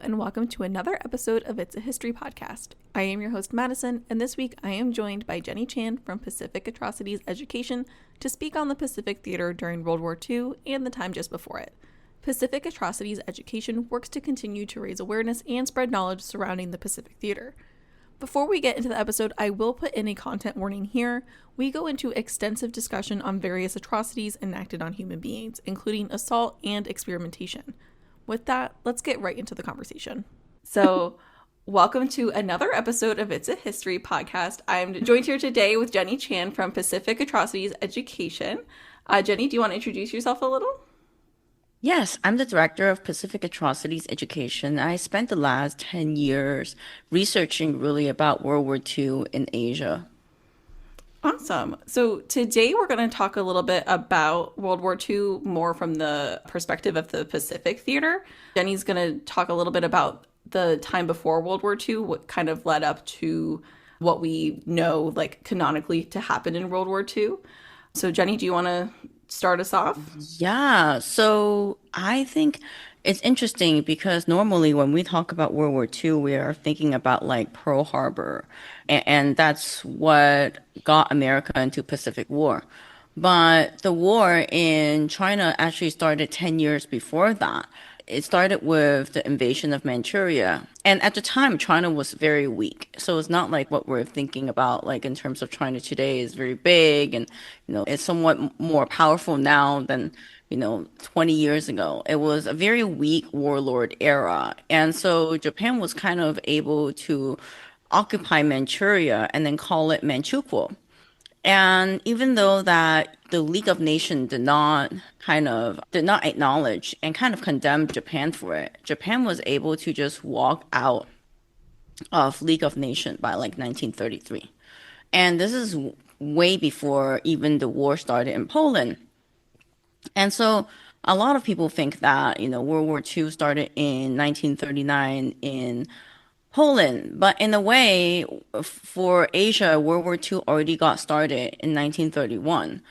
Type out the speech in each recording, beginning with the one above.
and welcome to another episode of It's a History podcast. I am your host, Madison, and this week I am joined by Jenny Chan from Pacific Atrocities Education to speak on the Pacific Theater during World War II and the time just before it. Pacific Atrocities Education works to continue to raise awareness and spread knowledge surrounding the Pacific Theater. Before we get into the episode, I will put in a content warning here. We go into extensive discussion on various atrocities enacted on human beings, including assault and experimentation. With that, let's get right into the conversation. So, welcome to another episode of It's a History podcast. I'm joined here today with Jenny Chan from Pacific Atrocities Education. Jenny, do you want to introduce yourself a little? Yes, I'm the director of Pacific Atrocities Education. I spent the last 10 years researching really about World War II in Asia. Awesome. So today we're going to talk a little bit about World War II more from the perspective of the Pacific Theater. Jenny's going to talk a little bit about the time before World War II, what kind of led up to what we know, like canonically, to happen in World War II. So Jenny, do you want to start us off? Yeah, so I think it's interesting because normally when we talk about World War II, we are thinking about like Pearl Harbor, and that's what got America into Pacific War. But the war in China actually started 10 years before that. It started with the invasion of Manchuria. And at the time, China was very weak. So it's not like what we're thinking about, like in terms of China today is very big and, it's somewhat more powerful now than, 20 years ago. It was a very weak warlord era. And so Japan was kind of able to occupy Manchuria and then call it Manchukuo. And even though that the League of Nations did not acknowledge and kind of condemn Japan for it, Japan was able to just walk out of League of Nations by like 1933. And this is way before even the war started in Poland. And so a lot of people think that, World War II started in 1939 in Poland, but in a way, for Asia, World War II already got started in 1931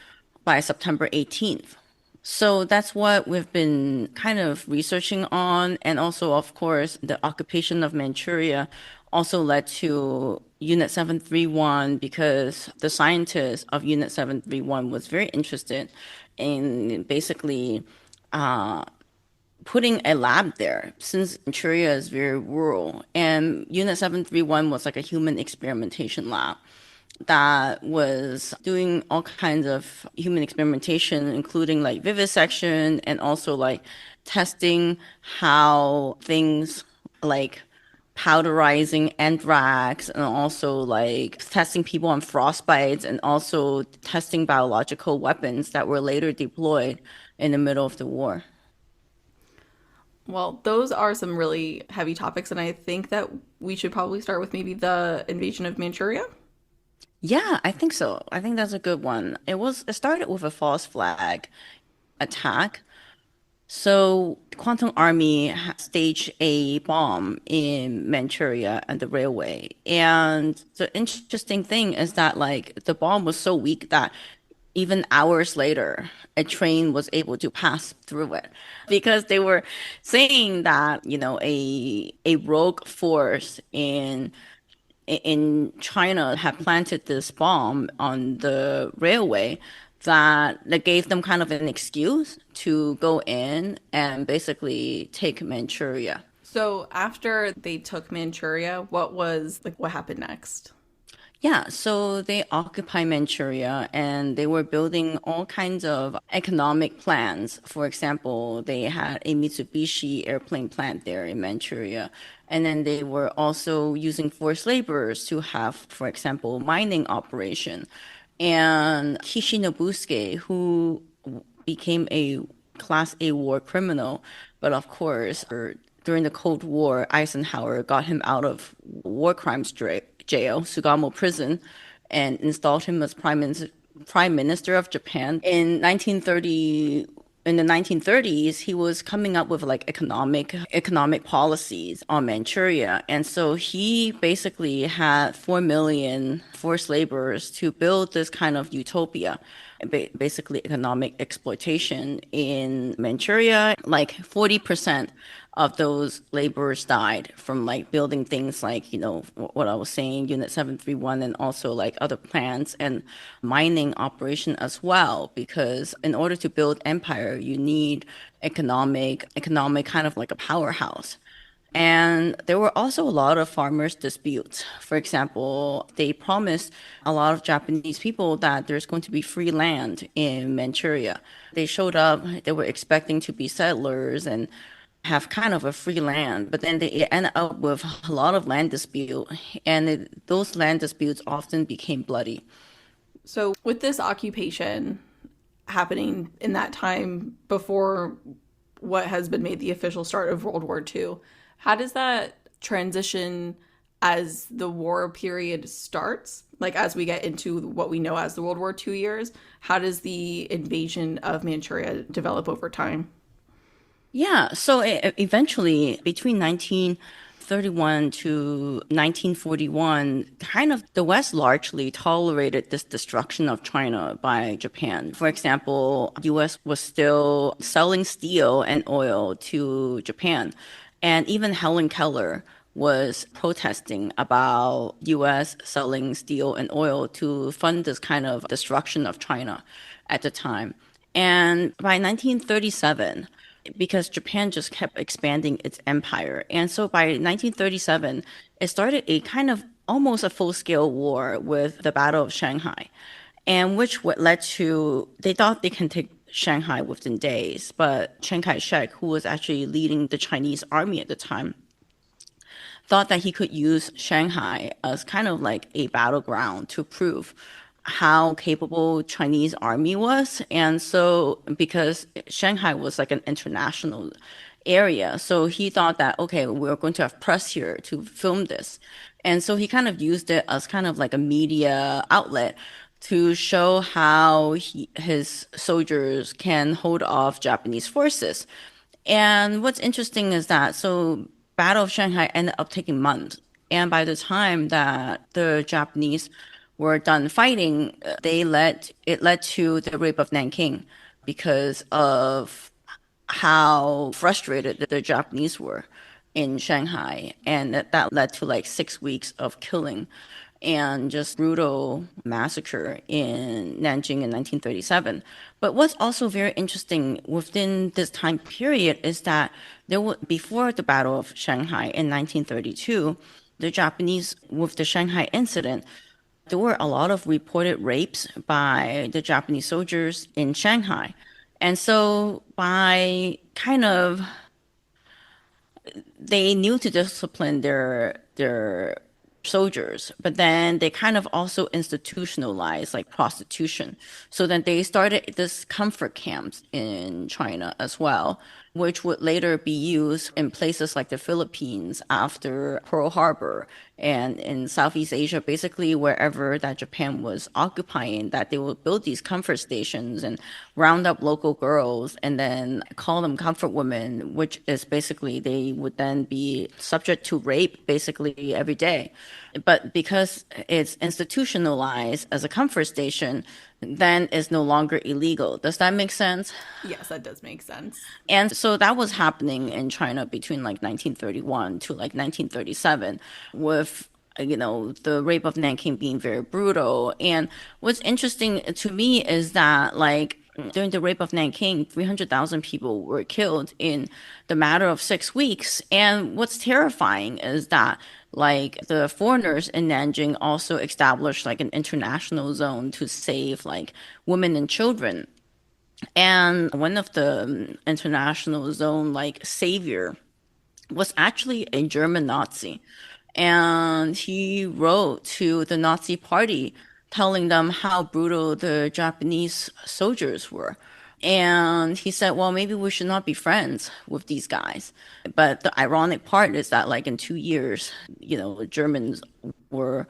by September 18th. So that's what we've been kind of researching on. And also, of course, the occupation of Manchuria also led to Unit 731 because the scientists of Unit 731 was very interested in basically putting a lab there since Manchuria is very rural. And Unit 731 was like a human experimentation lab that was doing all kinds of human experimentation, including like vivisection and also like testing how things like powderizing anthrax and also like testing people on frostbites and also testing biological weapons that were later deployed in the middle of the war. Well, those are some really heavy topics, and I think that we should probably start with maybe the invasion of Manchuria. Yeah, I think so. I think that's a good one. It started with a false flag attack. So Quantum Army staged a bomb in Manchuria and the railway. And the interesting thing is that like the bomb was so weak that even hours later, a train was able to pass through it because they were saying that, a rogue force in China had planted this bomb on the railway that gave them kind of an excuse to go in and basically take Manchuria. So after they took Manchuria, what happened next? Yeah, so they occupied Manchuria and they were building all kinds of economic plans. For example, they had a Mitsubishi airplane plant there in Manchuria. And then they were also using forced laborers to have, for example, mining operation. And Kishi Nobusuke, who became a Class A war criminal, but of course, during the Cold War, Eisenhower got him out of war crimes jail, Sugamo prison, and installed him as Prime Minister of Japan. In the 1930s, he was coming up with like economic policies on Manchuria. And so he basically had 4 million forced laborers to build this kind of utopia, basically economic exploitation in Manchuria. Like 40% of those laborers died from like building things like, what I was saying, Unit 731, and also like other plants and mining operation as well. Because in order to build empire, you need economic kind of like a powerhouse. And there were also a lot of farmers' disputes. For example, they promised a lot of Japanese people that there's going to be free land in Manchuria. They showed up, they were expecting to be settlers and have kind of a free land, but then they ended up with a lot of land dispute, and those land disputes often became bloody. So, with this occupation happening in that time before what has been made the official start of World War II, how does that transition as the war period starts? Like, as we get into what we know as the World War II years, how does the invasion of Manchuria develop over time? Yeah, so eventually, between 1931 to 1941, kind of the West largely tolerated this destruction of China by Japan. For example, US was still selling steel and oil to Japan. And even Helen Keller was protesting about US selling steel and oil to fund this kind of destruction of China at the time. And by 1937, because Japan just kept expanding its empire. And so by 1937, it started a kind of almost a full-scale war with the Battle of Shanghai, and which what led to they thought they can take Shanghai within days, but Chiang Kai-shek, who was actually leading the Chinese army at the time, thought that he could use Shanghai as kind of like a battleground to prove how capable Chinese army was. And so because Shanghai was like an international area, so he thought that, okay, we're going to have press here to film this. And so he kind of used it as kind of like a media outlet to show how his soldiers can hold off Japanese forces. And what's interesting is that Battle of Shanghai ended up taking months. And by the time that the Japanese were done fighting, it led to the rape of Nanking because of how frustrated the Japanese were in Shanghai, and that led to like 6 weeks of killing and just brutal massacre in Nanjing in 1937. But what's also very interesting within this time period is that before the Battle of Shanghai in 1932, the Japanese, with the Shanghai incident, there were a lot of reported rapes by the Japanese soldiers in Shanghai. And so by kind of they knew to discipline their soldiers, but then they kind of also institutionalized like prostitution. So then they started this comfort camps in China as well, which would later be used in places like the Philippines after Pearl Harbor and in Southeast Asia, basically wherever that Japan was occupying, that they would build these comfort stations and round up local girls and then call them comfort women, which is basically they would then be subject to rape basically every day. But because it's institutionalized as a comfort station, then it's no longer illegal. Does that make sense? Yes, that does make sense. And so that was happening in China between like 1931 to like 1937 with the rape of Nanking being very brutal. And what's interesting to me is that like during the rape of Nanking, 300,000 people were killed in the matter of 6 weeks. And what's terrifying is that like the foreigners in Nanjing also established like an international zone to save like women and children. And one of the international zone like savior was actually a German Nazi. And he wrote to the Nazi party telling them how brutal the Japanese soldiers were. And he said, well, maybe we should not be friends with these guys. But the ironic part is that, like, in 2 years, the Germans were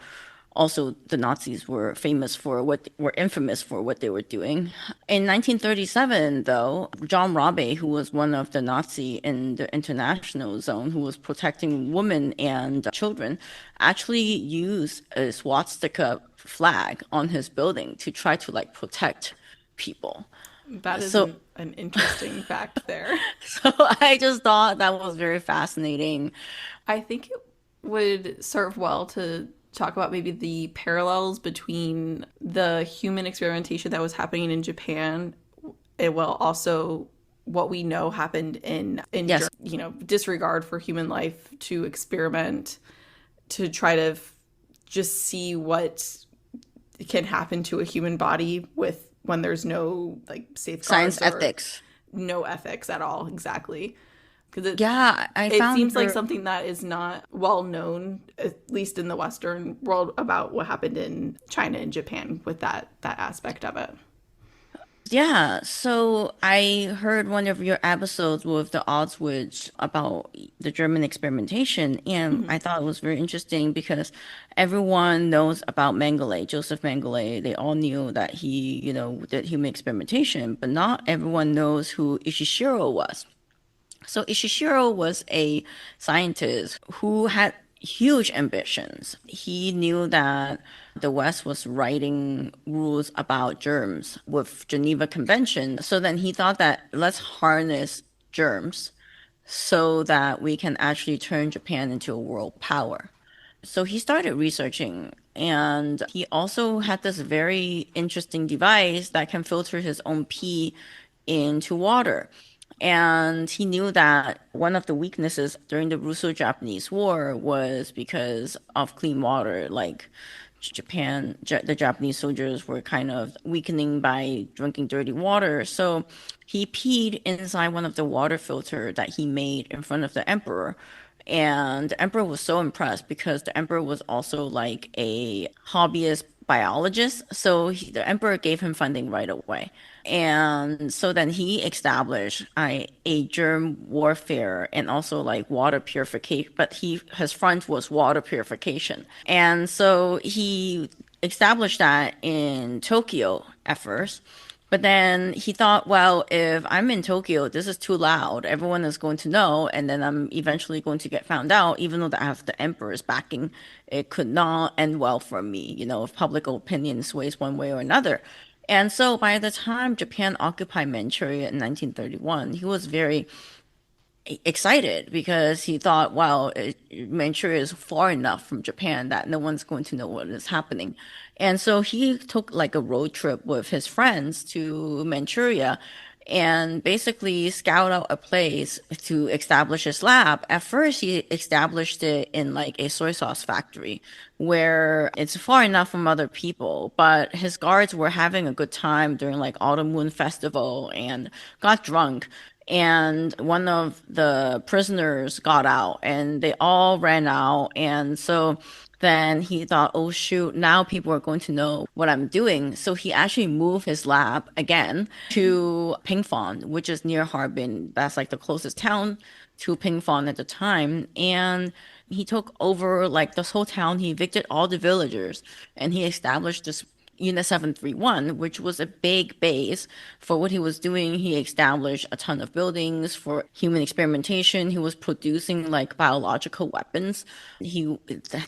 also the Nazis were infamous for what they were doing. In 1937, though, John Rabe, who was one of the Nazi in the international zone who was protecting women and children, actually used a swastika flag on his building to try to like protect people. That is So an interesting fact there. so I just thought that was very fascinating. I think it would serve well to talk about maybe the parallels between the human experimentation that was happening in Japan, it will also what we know happened Yes, disregard for human life to experiment to try to just see what can happen to a human body with when there's no like science safeguards or ethics. no ethics at all. Exactly. Because Yeah, I it found seems like her. something that is not well known, at least in the Western world, about what happened in China and Japan with that aspect of it. Yeah, so I heard one of your episodes with the Oswich about the German experimentation, and Mm-hmm. I thought it was very interesting because everyone knows about Mengele, Joseph Mengele. They all knew that he, did human experimentation, but not everyone knows who Ishishiro was. So Ishishiro was a scientist who had huge ambitions. He knew that the West was writing rules about germs with Geneva Convention. So then he thought that let's harness germs so that we can actually turn Japan into a world power. So he started researching, and he also had this very interesting device that can filter his own pee into water. And he knew that one of the weaknesses during the Russo-Japanese War was because of clean water. Like the Japanese soldiers were kind of weakening by drinking dirty water. So he peed inside one of the water filter that he made in front of the emperor. And the emperor was so impressed because the emperor was also like a hobbyist biologist. So the emperor gave him funding right away. And so then he established a germ warfare and also like water purification, but his front was water purification. And so he established that in Tokyo at first. But then he thought, well, if I'm in Tokyo, this is too loud. Everyone is going to know, and then I'm eventually going to get found out, even though I have the emperor's backing. It could not end well for me, if public opinion sways one way or another. And so by the time Japan occupied Manchuria in 1931, he was very excited because he thought, well, Manchuria is far enough from Japan that no one's going to know what is happening. And so he took like a road trip with his friends to Manchuria and basically scout out a place to establish his lab. At first, he established it in like a soy sauce factory where it's far enough from other people, but his guards were having a good time during like Autumn Moon Festival and got drunk. And one of the prisoners got out and they all ran out. And so then he thought, oh shoot, now people are going to know what I'm doing. So he actually moved his lab again to Pingfong, which is near Harbin. That's like the closest town to Pingfong at the time. And he took over like this whole town. He evicted all the villagers and he established this Unit 731, which was a big base for what he was doing. He established a ton of buildings for human experimentation. He was producing like biological weapons. He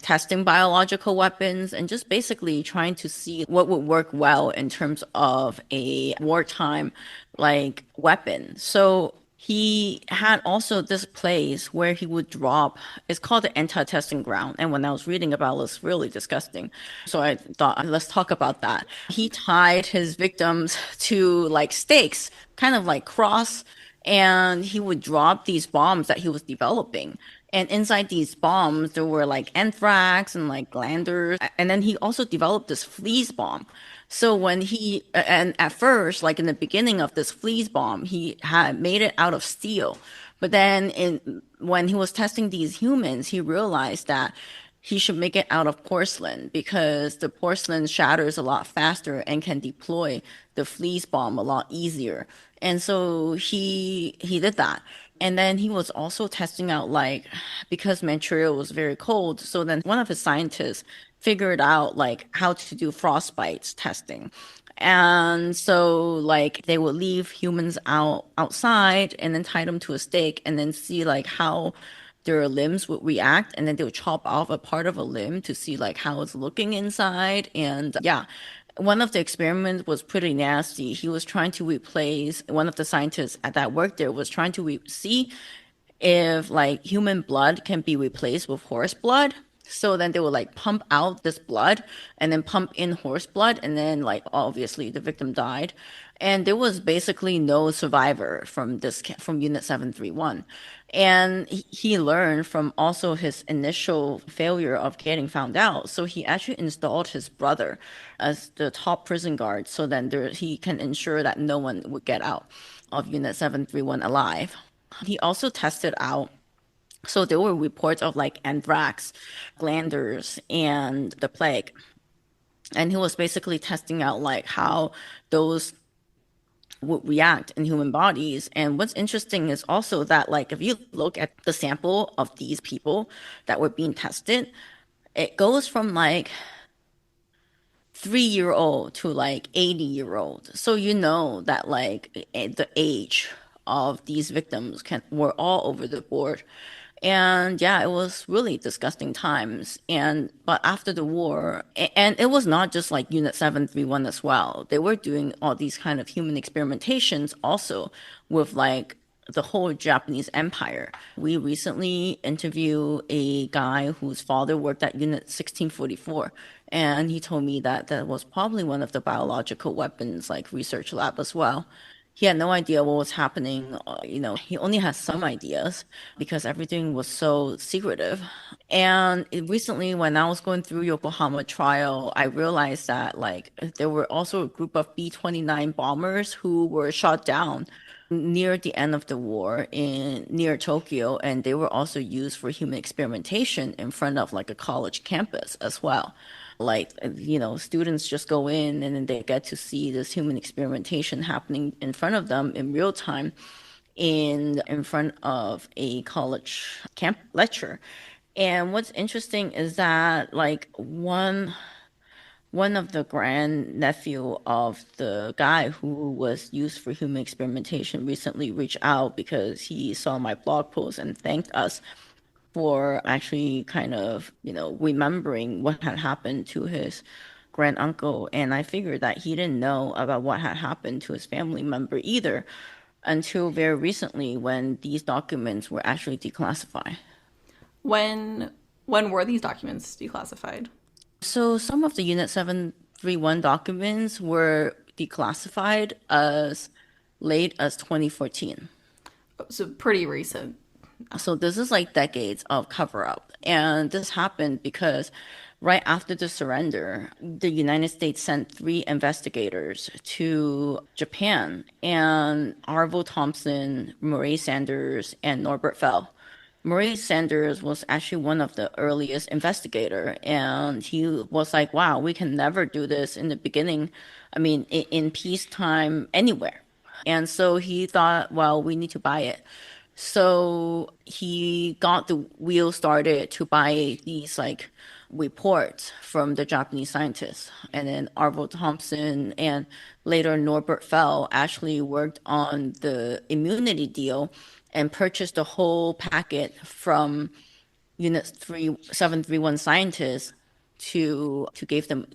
testing biological weapons and just basically trying to see what would work well in terms of a wartime like weapon. So he had also this place where he would drop, it's called the anti-testing ground. And when I was reading about it, it was really disgusting. So I thought, let's talk about that. He tied his victims to like stakes, kind of like cross, and he would drop these bombs that he was developing. And inside these bombs, there were like anthrax and like glanders. And then he also developed this fleas bomb. So and at first, like in the beginning of this fleas bomb, he had made it out of steel. But then when he was testing these humans, he realized that he should make it out of porcelain because the porcelain shatters a lot faster and can deploy the fleas bomb a lot easier. And so he did that. And then he was also testing out, like, because Manchuria was very cold. So then one of his scientists figured out, like, how to do frostbite testing. And so, like, they would leave humans outside and then tie them to a stake and then see, like, how their limbs would react. And then they would chop off a part of a limb to see, like, how it's looking inside. And yeah, one of the experiments was pretty nasty. He was trying to replace one of the scientists at that work there was trying to see if like human blood can be replaced with horse blood. So then they would like pump out this blood and then pump in horse blood, and then like obviously the victim died. And there was basically no survivor from from Unit 731. And he learned from also his initial failure of getting found out. So he actually installed his brother as the top prison guard so then he can ensure that no one would get out of Unit 731 alive. He also tested out, so there were reports of like anthrax, glanders, and the plague. And he was basically testing out like how those would react in human bodies. And what's interesting is also that like if you look at the sample of these people that were being tested, it goes from like 3-year old to like 80-year old. So you know that like the age of these victims were all over the board. And yeah, it was really disgusting times. And but after the war, and it was not just like Unit 731 as well. They were doing all these kind of human experimentations also with like the whole Japanese empire. We recently interviewed a guy whose father worked at Unit 1644, and he told me that that was probably one of the biological weapons like research lab as well. He had no idea what was happening. He only has some ideas because everything was so secretive. And recently, when I was going through Yokohama trial, I realized that like there were also a group of B-29 bombers who were shot down near the end of the war in near Tokyo, and they were also used for human experimentation in front of like a college campus as well. Like, students just go in and then they get to see this human experimentation happening in front of them in real time in front of a college camp lecture. And what's interesting is that like one of the grandnephew of the guy who was used for human experimentation recently reached out because he saw my blog post and thanked us for actually kind of, remembering what had happened to his granduncle. And I figured that he didn't know about what had happened to his family member either until very recently when these documents were actually declassified. When when were these documents declassified? So some of the Unit 731 documents were declassified as late as 2014. So pretty recent. So this is like decades of cover up. And this happened because right after the surrender, the United States sent 3 investigators to Japan, and Arvo Thompson, Murray Sanders, and Norbert Fell. Murray Sanders was actually one of the earliest investigator, and he was like, wow, we can never do this in the beginning. I mean, in peacetime anywhere. And so he thought, well, we need to buy it. So he got the wheel started to buy these like reports from the Japanese scientists. And then Arvo Thompson and later Norbert Fell actually worked on the immunity deal and purchased the whole packet from Unit 3731 scientists to give them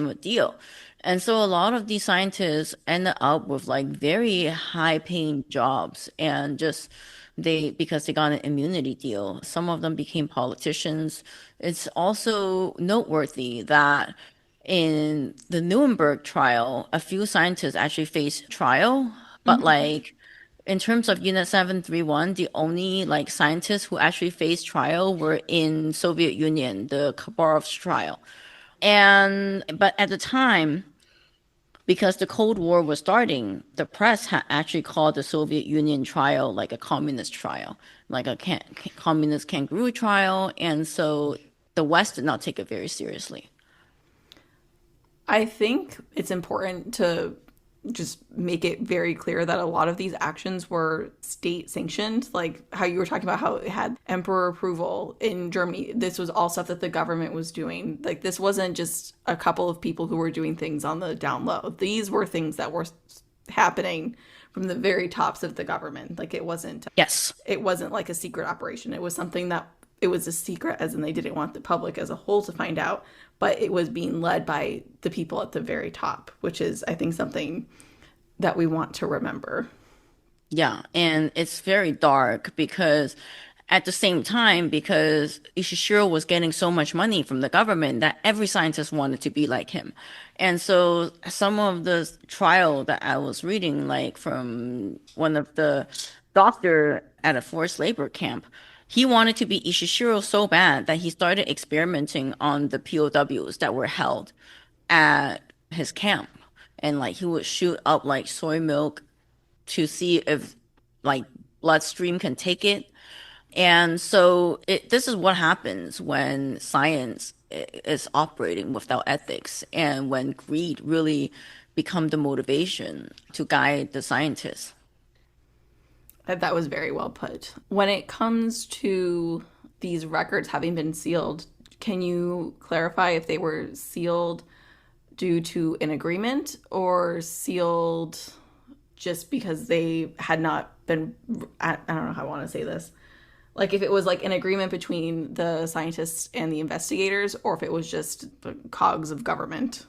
a deal. And so a lot of these scientists ended up with like very high paying jobs and just they because they got an immunity deal. Some of them became politicians. It's also noteworthy that in the Nuremberg trial, a few scientists actually faced trial, but like in terms of Unit 731, the only like scientists who actually faced trial were in Soviet Union, the Khabarovsk trial. And but at the time, because the Cold War was starting, the press had actually called the Soviet Union trial like a communist trial, like a communist kangaroo trial, and so the West did not take it very seriously. I think it's important to just make it very clear that a lot of these actions were state sanctioned, like how you were talking about how it had emperor approval in Germany. This was all stuff that the government was doing. Like, this wasn't just a couple of people who were doing things on the down low. These were things that were happening from the very tops of the government. Like, Yes. it wasn't like a secret operation. It was something that it was a secret, as in they didn't want the public as a whole to find out, but it was being led by the people at the very top, which is, I think, something that we want to remember. Yeah, and it's very dark because at the same time, because Ishishiro was getting so much money from the government that every scientist wanted to be like him. And so some of the trial that I was reading, like from one of the doctor at a forced labor camp, he wanted to be Ishishiro so bad that he started experimenting on the POWs that were held at his camp. And like he would shoot up like soy milk to see if like bloodstream can take it. And so this is what happens when science is operating without ethics and when greed really become the motivation to guide the scientists. That was very well put. When it comes to these records having been sealed, can you clarify if they were sealed due to an agreement or sealed just because they had not been, I don't know how I want to say this. Like, if it was like an agreement between the scientists and the investigators, or if it was just the cogs of government.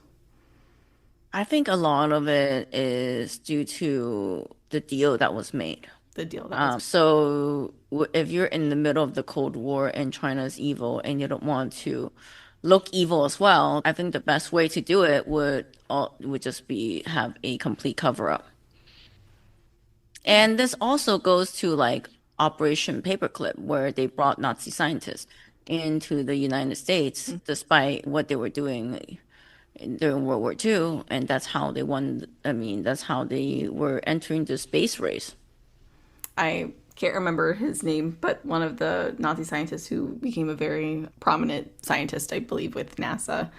I think a lot of it is due to the deal that was made. The deal that was. If you're in the middle of the Cold War and China's evil and you don't want to look evil as well, I think the best way to do it would just be have a complete cover up. And this also goes to like Operation Paperclip, where they brought Nazi scientists into the United States despite what they were doing during World War II, and that's how they won. I mean, that's how they were entering the space race. I can't remember his name, but one of the Nazi scientists who became a very prominent scientist, I believe, with NASA,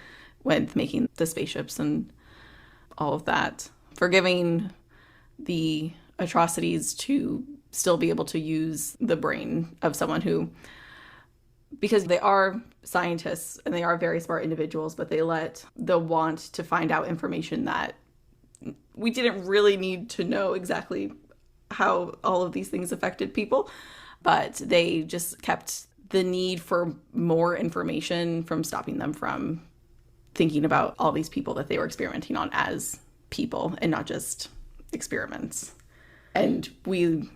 with making the spaceships and all of that, forgiving the atrocities to still be able to use the brain of someone who, because they are scientists and they are very smart individuals, but they let the want to find out information that we didn't really need to know exactly how all of these things affected people, but they just kept the need for more information from stopping them from thinking about all these people that they were experimenting on as people and not just experiments. And we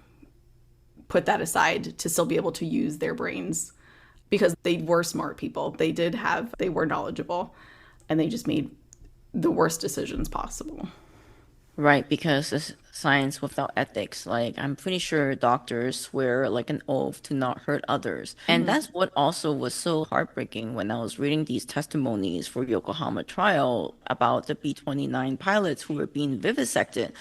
put that aside to still be able to use their brains because they were smart people. They were knowledgeable, and they just made the worst decisions possible. Right, because it's science without ethics. Like, I'm pretty sure doctors swear like an oath to not hurt others. And that's what also was so heartbreaking when I was reading these testimonies for Yokohama trial about the B-29 pilots who were being vivisected.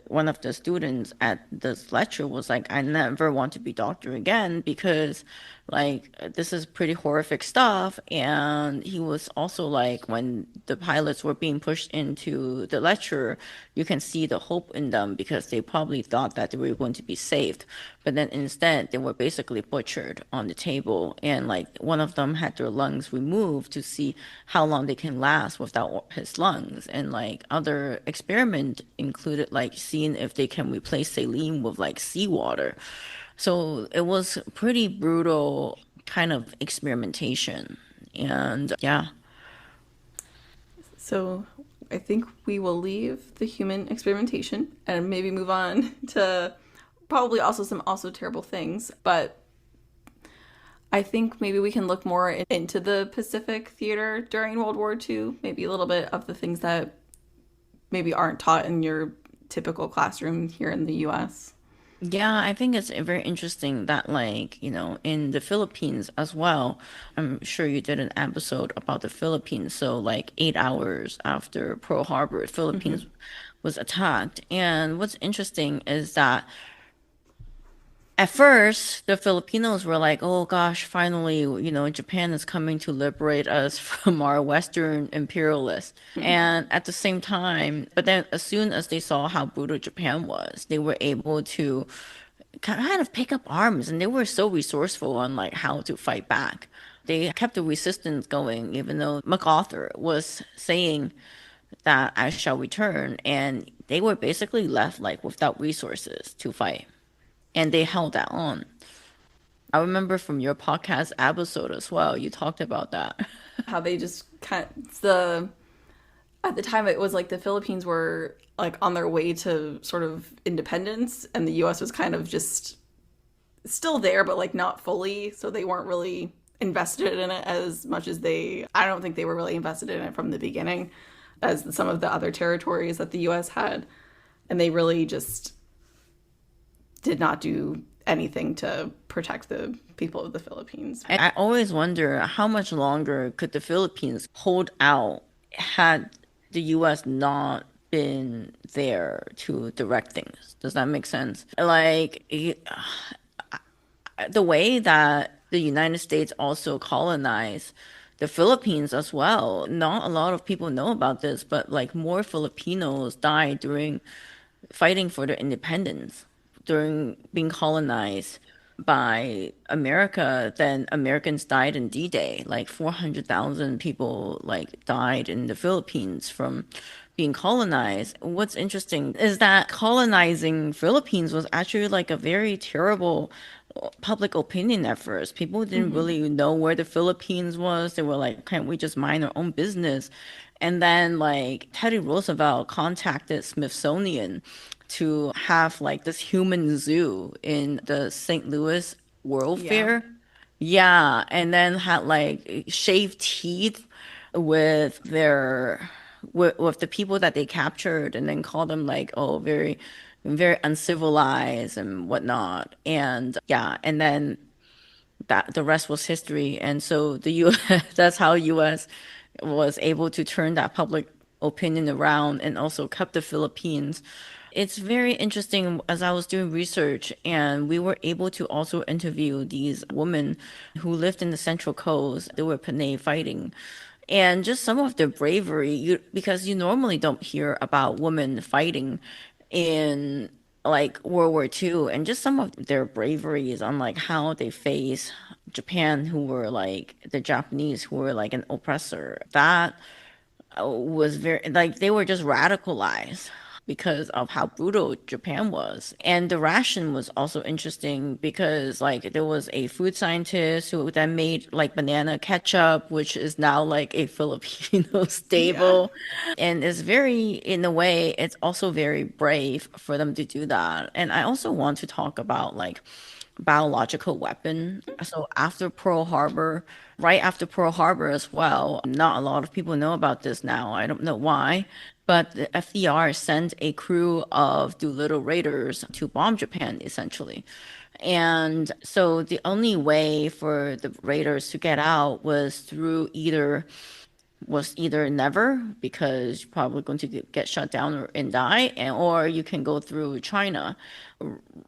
One of the students at this lecture was like, I never want to be doctor again because like this is pretty horrific stuff. And he was also like, when the pilots were being pushed into the lecture, you can see the hope in them because they probably thought that they were going to be saved. But then instead, they were basically butchered on the table. And like one of them had their lungs removed to see how long they can last without his lungs. And like other experiment included like seeing if they can replace saline with like seawater. So it was pretty brutal kind of experimentation. And yeah. So I think we will leave the human experimentation and maybe move on to probably also some also terrible things. But I think maybe we can look more into the Pacific theater during World War II, maybe a little bit of the things that maybe aren't taught in your typical classroom here in the US. Yeah, I think it's very interesting that, like, in the Philippines as well, I'm sure you did an episode about the Philippines. So, like, 8 hours after Pearl Harbor, the Philippines was attacked. And what's interesting is that At first, the Filipinos were like, oh gosh, finally, Japan is coming to liberate us from our Western imperialists. And at the same time, but then as soon as they saw how brutal Japan was, they were able to kind of pick up arms, and they were so resourceful on like how to fight back. They kept the resistance going, even though MacArthur was saying that I shall return, and they were basically left like without resources to fight, and they held that on. I remember from your podcast episode as well, you talked about that. How they just kind of, the at the time it was like the Philippines were like on their way to sort of independence, and the US was kind of just still there but like not fully, so they weren't really invested in it as much as they I don't think they were really invested in it from the beginning as some of the other territories that the US had, and they really just did not do anything to protect the people of the Philippines. And I always wonder how much longer could the Philippines hold out had the US not been there to direct things. Does that make sense? Like the way that the United States also colonized the Philippines as well. Not a lot of people know about this, but like more Filipinos died during fighting for their independence, during being colonized by America than Americans died in D-Day. Like 400,000 people like died in the Philippines from being colonized. What's interesting is that colonizing Philippines was actually like a very terrible public opinion at first. People didn't Mm-hmm. really know where the Philippines was. They were like, can't we just mind our own business? And then like Teddy Roosevelt contacted Smithsonian to have like this human zoo in the St. Louis World Yeah. Fair. Yeah, and then had like shaved teeth with their with the people that they captured, and then called them like, oh, very uncivilized and whatnot. And yeah, and then that the rest was history. And so the US, that's how US was able to turn that public opinion around and also kept the Philippines. It's very interesting as I was doing research, and we were able to also interview these women who lived in the Central Coast. They were Panay fighting. And just some of their bravery, because you normally don't hear about women fighting in like World War II, and just some of their braveries on like how they face Japan, who were like the Japanese, who were like an oppressor. That was very like they were just radicalized because of how brutal Japan was. And the ration was also interesting because like there was a food scientist who then made like banana ketchup, which is now like a Filipino Yeah. staple. And it's very, in a way, it's also very brave for them to do that. And I also want to talk about like biological weapon. So after Pearl Harbor, right after Pearl Harbor as well, not a lot of people know about this now. I don't know why, but the FDR sent a crew of Doolittle Raiders to bomb Japan, essentially. And so the only way for the raiders to get out was either never, because you're probably going to get shut down and die, or you can go through China,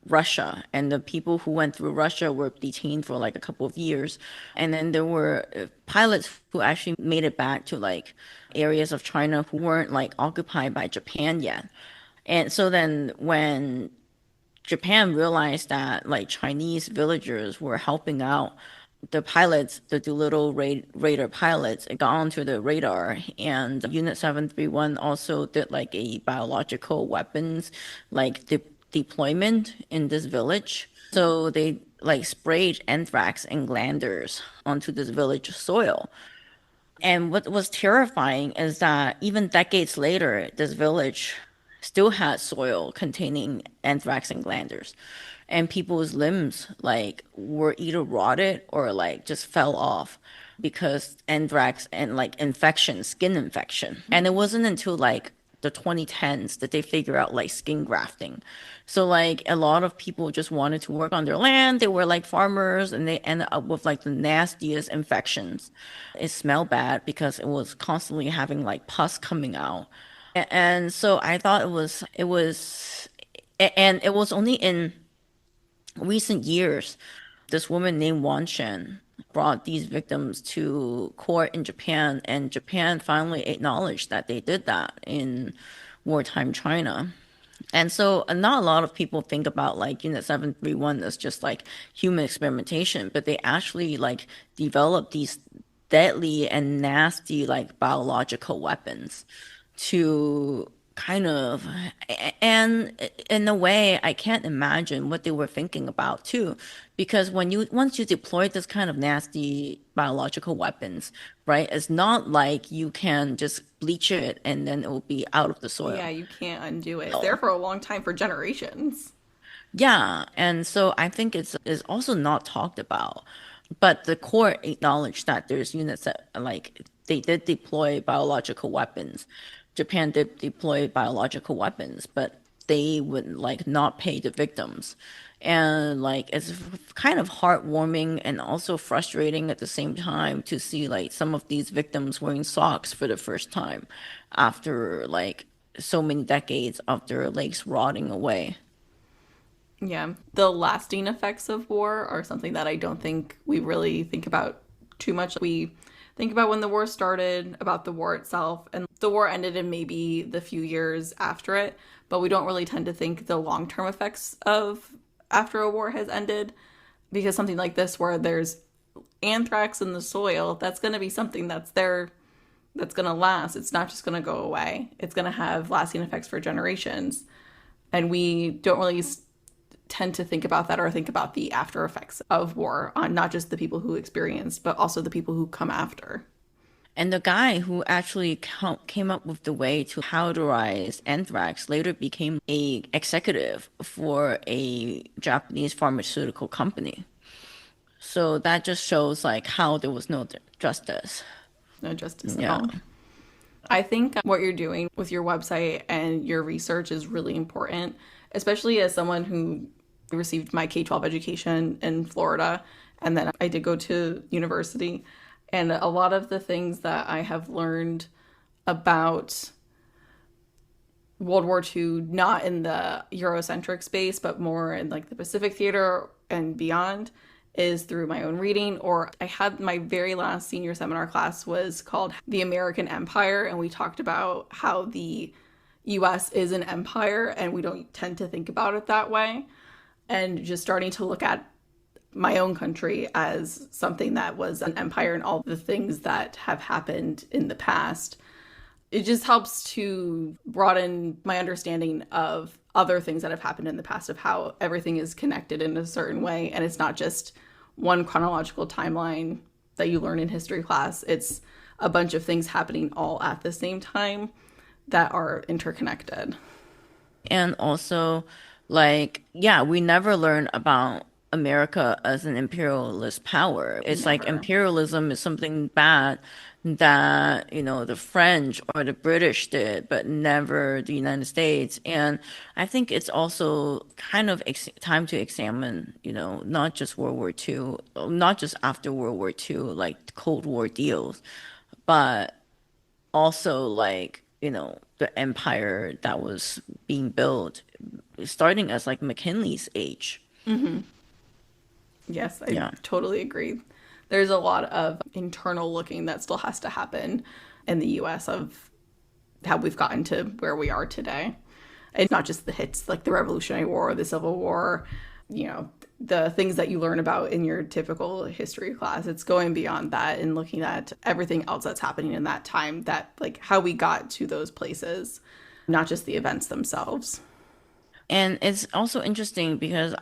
Russia, and the people who went through Russia were detained for like a couple of years. And then there were pilots who actually made it back to like areas of China who weren't like occupied by Japan yet. And so then when Japan realized that like Chinese villagers were helping out the pilots, the Doolittle Raider pilots, got onto the radar, and Unit 731 also did like a biological weapons like deployment in this village. So they like sprayed anthrax and glanders onto this village soil. And what was terrifying is that even decades later, this village still had soil containing anthrax and glanders. And people's limbs like were either rotted or like just fell off because anthrax and like infection, skin infection. And it wasn't until like the 2010s that they figure out like skin grafting. So like a lot of people just wanted to work on their land. They were like farmers, and they ended up with like the nastiest infections. It smelled bad because it was constantly having like pus coming out. And so I thought and it was only in recent years, this woman named Wan Shen brought these victims to court in Japan, and Japan finally acknowledged that they did that in wartime China. And so not a lot of people think about like Unit 731 as just like human experimentation, but they actually like developed these deadly and nasty like biological weapons to kind of, and in a way I can't imagine what they were thinking about too, because once you deploy this kind of nasty biological weapons, right, it's not like you can just bleach it and then it will be out of the Yeah, soil. you can't undo it. It's there for a long time, for generations. Yeah, and so I think it's is also not talked about. But the court acknowledged that there's units that like they did deploy biological weapons. Japan did deploy biological weapons, but they would like not pay the victims. And like it's kind of heartwarming and also frustrating at the same time to see like some of these victims wearing socks for the first time after like so many decades of their legs rotting away. Yeah. The lasting effects of war are something that I don't think we really think about too much. We think about when the war started, about the war itself, and the war ended in maybe the few years after it, but we don't really tend to think the long term effects of after a war has ended, because something like this, where there's anthrax in the soil, that's going to be something that's there, that's going to last. It's not just going to go away, it's going to have lasting effects for generations. And we don't really tend to think about that, or think about the after effects of war on not just the people who experience, but also the people who come after. And the guy who actually came up with the way to powderize anthrax later became a executive for a Japanese pharmaceutical company. So that just shows like how there was no justice. No justice at Yeah. all. I think what you're doing with your website and your research is really important, especially as someone who received my K-12 education in Florida, and then I did go to university. And a lot of the things that I have learned about World War II, not in the Eurocentric space, but more in like the Pacific theater and beyond, is through my own reading. Or I had my very last senior seminar class was called The American Empire, and we talked about how the US is an empire and we don't tend to think about it that way. And just starting to look at my own country as something that was an empire and all the things that have happened in the past, it just helps to broaden my understanding of other things that have happened in the past, of how everything is connected in a certain way. And it's not just one chronological timeline that you learn in history class, it's a bunch of things happening all at the same time that are interconnected. And also, like, yeah, we never learn about America as an imperialist power. It's like Never. imperialism is something bad that, you know, the French or the British did, but never the United States. And I think it's also kind of ex time to examine, you know, not just World War II, not just after World War II, like Cold War deals, but also like, you know, the empire that was being built starting as like McKinley's age. Yes, I Yeah. totally agree. There's a lot of internal looking that still has to happen in the US of how we've gotten to where we are today. It's not just the hits like the Revolutionary War or the Civil War, you know, the things that you learn about in your typical history class. It's going beyond that and looking at everything else that's happening in that time, that like how we got to those places, not just the events themselves. And it's also interesting because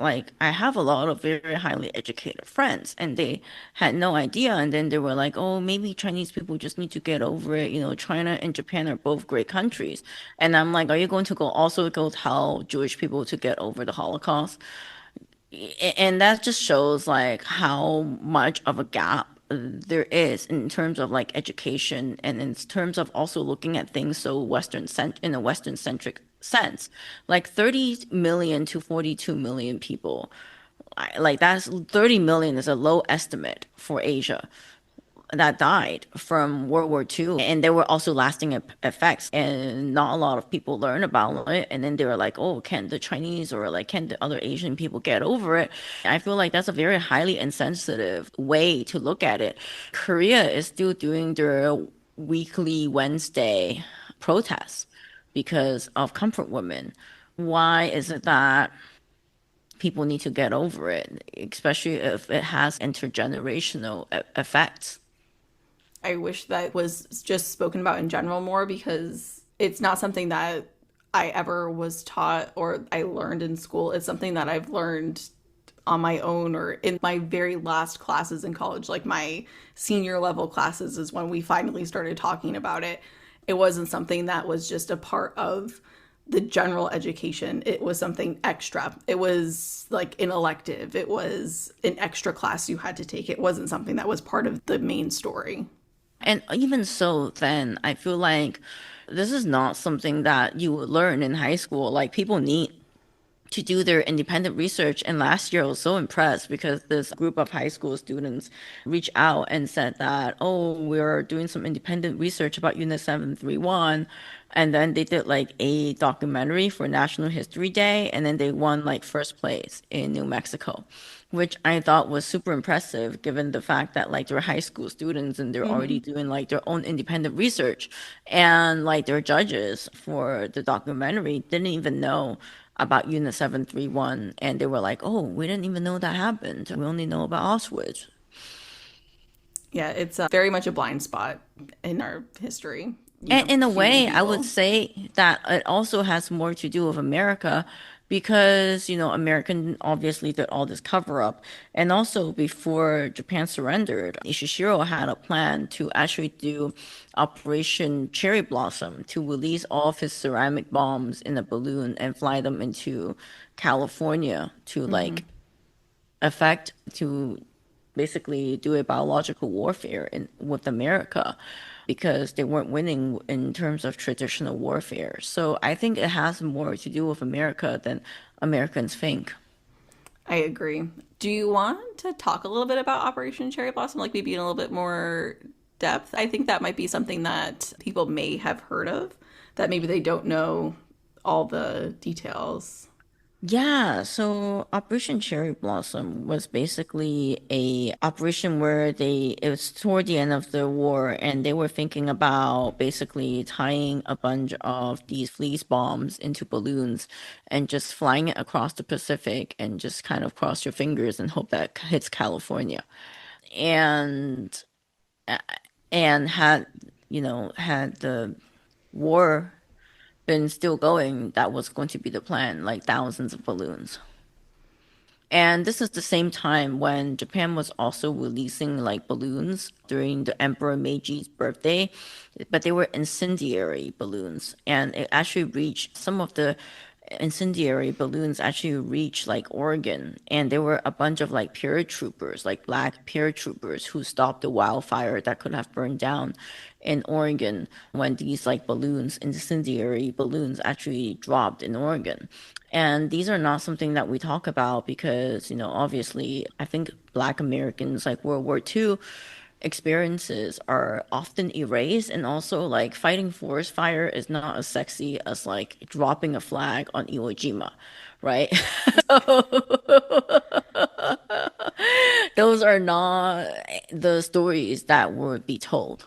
like I have a lot of very highly educated friends and they had no idea, and then they were like, "Oh, maybe Chinese people just need to get over it. You know, China and Japan are both great countries." And I'm like, "Are you going to go tell Jewish people to get over the Holocaust?" And that just shows like how much of a gap there is in terms of like education and in terms of also looking at things so in a Western centric sense. Like 30 million to 42 million people. Like that's 30 million is a low estimate for Asia. that died from World War II, and there were also lasting effects, and not a lot of people learn about it. And then they were like, "Oh, can the Chinese or like can the other Asian people get over it?" I feel like that's a very highly insensitive way to look at it. Korea is still doing their weekly Wednesday protests because of comfort women. Why is it that people need to get over it, especially if it has intergenerational effects? I wish that was just spoken about in general more because it's not something that I ever was taught or I learned in school. It's something that I've learned on my own or in my very last classes in college. Like my senior level classes is when we finally started talking about it. It wasn't something that was just a part of the general education. It was something extra. It was like an elective. It was an extra class you had to take. It wasn't something that was part of the main story. And even so, then I feel like this is not something that you would learn in high school. Like people need to do their independent research. And last year I was so impressed because this group of high school students reached out and said that, oh, we're doing some independent research about Unit 731. And then they did like a documentary for National History Day. And then they won like first place in New Mexico, which I thought was super impressive given the fact that like they're high school students and they're already doing like their own independent research. And like their judges for the documentary didn't even know about Unit 731, and they were like, "Oh, we didn't even know that happened. We only know about Auschwitz." Yeah, it's very much a blind spot in our history, And in a human way, I would people. say that it also has more to do with America because, American obviously did all this cover up. And also before Japan surrendered, Ishishiro had a plan to actually do Operation Cherry Blossom to release all of his ceramic bombs in a balloon and fly them into California to like effect to basically do a biological warfare with America because they weren't winning in terms of traditional warfare. So I think it has more to do with America than Americans think. I agree. Do you want to talk a little bit about Operation Cherry Blossom, like maybe in a little bit more depth? I think that might be something that people may have heard of, that maybe they don't know all the details. Yeah, so Operation Cherry Blossom was basically a operation where it was toward the end of the war and they were thinking about basically tying a bunch of these fleece bombs into balloons and just flying it across the Pacific and just kind of cross your fingers and hope that hits California. And and had the war been still going, that was going to be the plan, like thousands of balloons. And this is the same time when Japan was also releasing like balloons during the Emperor Meiji's birthday, but they were incendiary balloons. And it actually reached some of the incendiary balloons actually reached like Oregon. And there were a bunch of like paratroopers, like black paratroopers who stopped the wildfire that could have burned down in Oregon when these like balloons, incendiary balloons actually dropped in Oregon. And these are not something that we talk about because, obviously, I think Black Americans, like World War II experiences, are often erased. And also, like, fighting forest fire is not as sexy as, like, dropping a flag on Iwo Jima, right? Those are not the stories that would be told,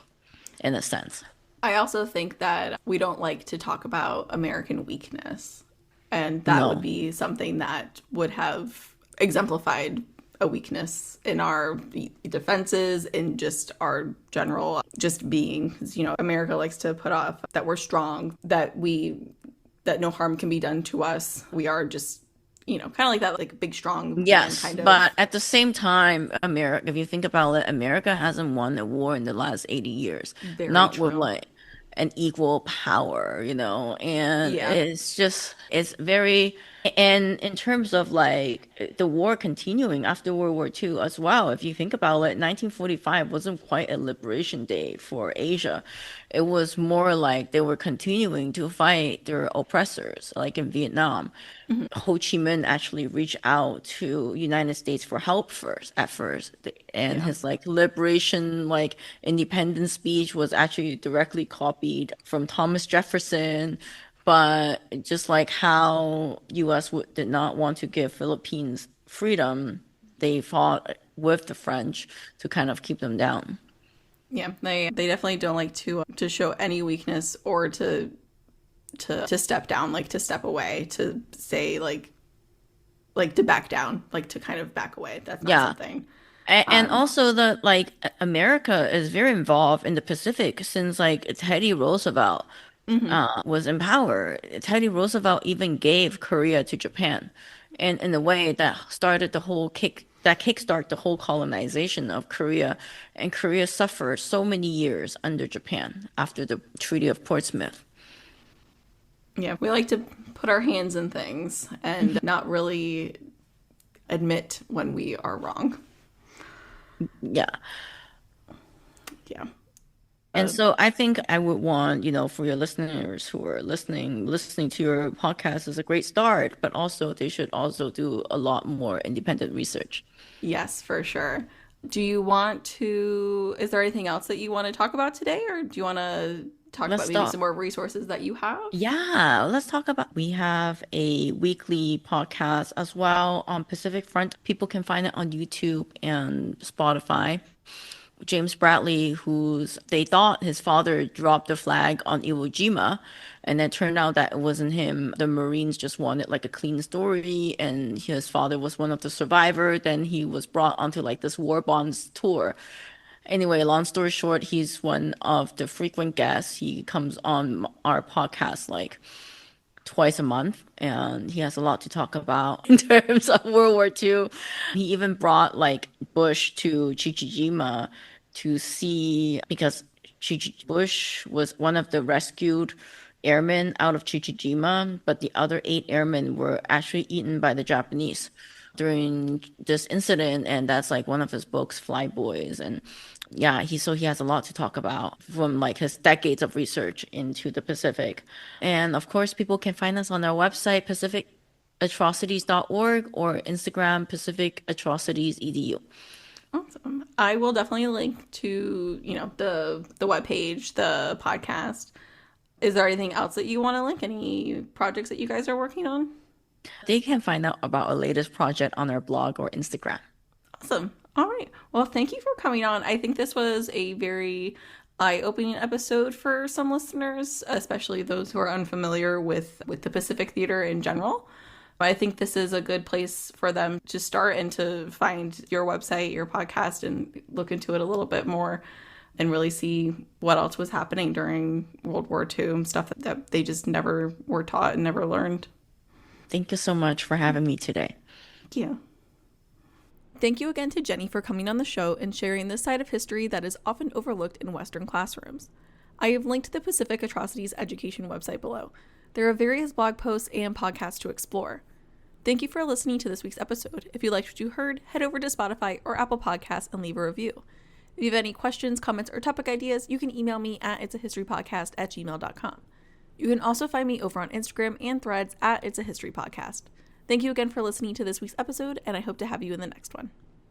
in a sense. I also think that we don't like to talk about American weakness. And that would No. be something that would have exemplified a weakness in our defenses, in just our general just being. America likes to put off that we're strong, that no harm can be done to us. We are just, kind of like that, like big strong man Yes, kind but of. at the same time, America, if you think about it, America hasn't won a war in the last 80 years, Very not with true. like an equal power, and Yeah. it's very And in terms of like the war continuing after World War II as well, if you think about it, 1945 wasn't quite a liberation day for Asia. It was more like they were continuing to fight their oppressors, like in Vietnam. Mhm. Ho Chi Minh actually reached out to United States for help first at first, and Yeah. his like liberation like independence speech was actually directly copied from Thomas Jefferson. But just like how US did not want to give Philippines freedom, they fought with the French to kind of keep them down. Yeah, they definitely don't like to show any weakness or to step down, like to step away, to say like to back down, like to kind of back away. That's not Yeah. something. And Um, also the like America is very involved in the Pacific since like Teddy Roosevelt mhm. was in power. Teddy Roosevelt even gave Korea to Japan, and in a way that started the whole kickstart the whole colonization of Korea, and Korea suffered so many years under Japan after the Treaty of Portsmouth. Yeah, we like to put our hands in things and not really admit when we are wrong. Yeah. Yeah. And Uh, so I think I would want, for your listeners who are listening to your podcast is a great start, but also they should also do a lot more independent research. yes, for sure. Do you want to, is there anything else that you want to talk about today, or do you want to talk about Let's maybe start. some more resources that you have? Yeah, let's talk about. We have a weekly podcast as well on Pacific Front. People can find it on YouTube and Spotify. James Bradley, who's they thought his father dropped the flag on Iwo Jima, and it turned out that it wasn't him. The Marines just wanted like a clean story, and his father was one of the survivors. Then he was brought onto like this war bonds tour. Anyway, long story short, he's one of the frequent guests. He comes on our podcast like twice a month, and he has a lot to talk about in terms of World War II. He even brought like Bush to Chichijima to see because Bush was one of the rescued airmen out of Chichijima, but the other 8 airmen were actually eaten by the Japanese during this incident, and that's like one of his books, Fly Boys. And yeah, he has a lot to talk about from like his decades of research into the Pacific. And of course, people can find us on our website, pacificatrocities.org, or Instagram, Pacific Atrocities EDU. Awesome. I will definitely link to, the webpage, the podcast. Is there anything else that you want to link? Any projects that you guys are working on? They can find out about our latest project on our blog or Instagram. Awesome. All right. Well, thank you for coming on. I think this was a very eye-opening episode for some listeners, especially those who are unfamiliar with the Pacific Theater in general. I think this is a good place for them to start and to find your website, your podcast, and look into it a little bit more and really see what else was happening during World War II and stuff that they just never were taught and never learned. Thank you so much for having me today. Thank you. Thank you again to Jenny for coming on the show and sharing this side of history that is often overlooked in Western classrooms. I have linked the Pacific Atrocities Education website below. There are various blog posts and podcasts to explore. Thank you for listening to this week's episode. If you liked what you heard, head over to Spotify or Apple Podcasts and leave a review. If you have any questions, comments, or topic ideas, you can email me at itsahistorypodcast@gmail.com. You can also find me over on Instagram and Threads at It's a History Podcast. Thank you again for listening to this week's episode, and I hope to have you in the next one.